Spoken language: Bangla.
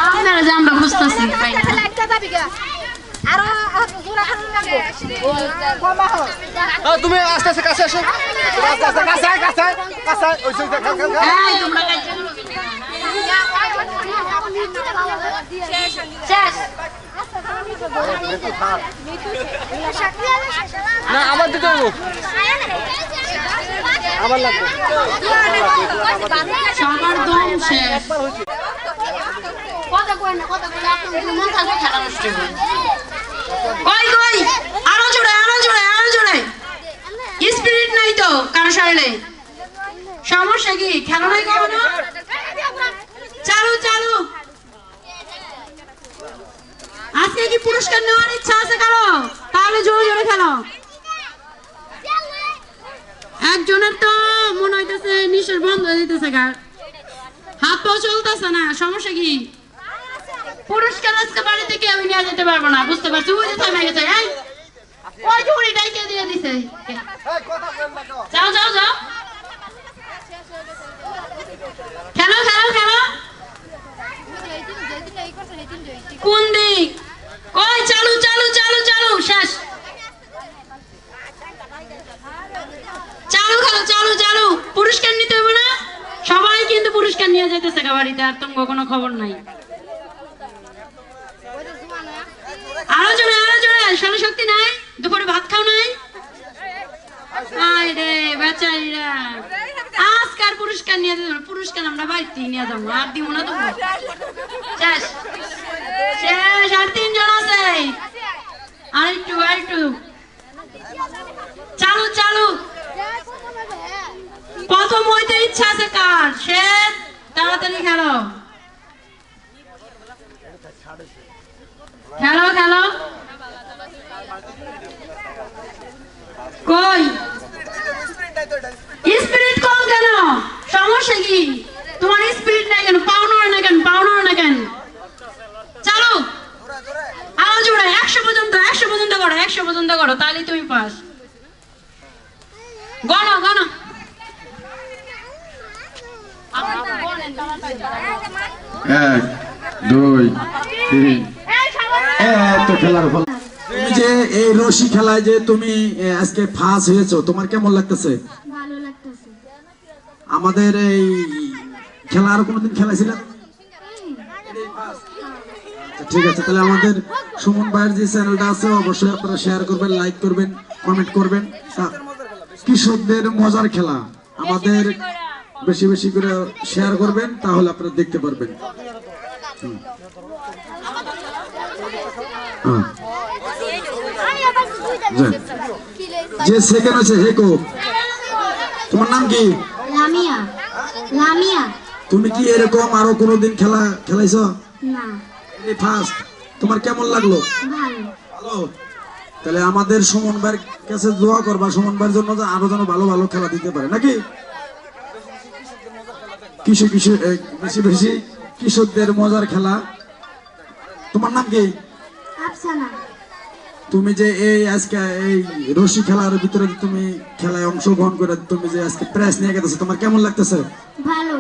আপনারা যে আমরা বুঝতেছি তুমি আস্তে আস্তে কাছে আসো না আমার দিতে আমার লাগবে সবার দম শেষ কথা কই না কথা কই আপনি মন থাকবে খেলা নষ্ট হবে কই কই আরো জোরে স্পিরিট নাই তো কারো শরীরে সমস্যা কি খেলা নাই কখনো চালু আজকে কি পুরস্কার নেওয়ার ইচ্ছা আছে কারো তাহলে জোরে খেলো একজনের তো মনে হইতেছে নিঃশ্বাস বন্ধ হয়ে যেতেছে গা হাত পা চলতেছে না সমস্যা কি পুরস্কার আজকে বাড়িতে কেউ নিয়ে যেতে পারবো না বুঝতে পারছি ওই যে থামে গেছে ওই ঝুড়িটাই কে দিয়ে দিছে যাও খেলো কোন দিক ওই চালু শেষ চালু পুরস্কার নিতে হবে না সবাই কিন্তু পুরস্কার নিয়ে যেতেছে বাড়িতে আর তোমার কোনো খবর নাই আরো জোরে শরীর শক্তি নাই দুপুরে ভাত খাও নাই রে বেচারিরা আজকার পুরস্কার নিয়ে যাবো পুরস্কার আমরা বাড়িতে নিয়ে যাবো আর দিব না তো শেষ আর 3 জন আছে আর একটু চালু প্রথম হইতে ইচ্ছা আছে কার সে তাড়াতাড়ি খেলো কই স্পিরিট কম কেন সমস্যা কি তোমার স্পিরিট নাই কেন পাওনা না কেন চালু আরো জোরে 100 পর্যন্ত করো তাহলে তুমি পাস গণ 1 2 3 এত খেলার ফল তুমি যে এই রশি খেলায় যে তুমি আজকে ফার্স্ট হয়েছো তোমার কেমন লাগতেছে ভালো লাগতেছে আমাদের এই খেলা আর কোনোদিন খেলাইছিল ঠিক আছে তাহলে আমাদের সুমন ভাইয়ের যে চ্যানেলটা আছে অবশ্যই আপনারা শেয়ার করবেন লাইক করবেন কমেন্ট করবেন কৃষকদের মজার খেলা আমাদের বেশি করে শেয়ার করবেন তাহলে আপনারা দেখতে পারবেন যে সেকেন্ড আছে হেকো তোমার নাম কি লামিয়া তুমি কি এরকম আরো কোনোদিন খেলাইছো না এই ফার্স্ট তোমার কেমন লাগলো ভালো তাহলে আমাদের সুমন ভাইয়ের কাছে দোয়া করবা সুমন ভাইয়ের জন্য আরো যেন ভালো খেলা দিতে পারে নাকি বেশি কৃষকদের মজার খেলা তোমার নাম কি আফসানা তুমি যে এই আজকে এই রশি খেলার ভিতরে তুমি খেলায় অংশগ্রহণ করে তুমি যে আজকে প্রাইজ নিয়ে গেছো তোমার কেমন লাগতেছে ভালো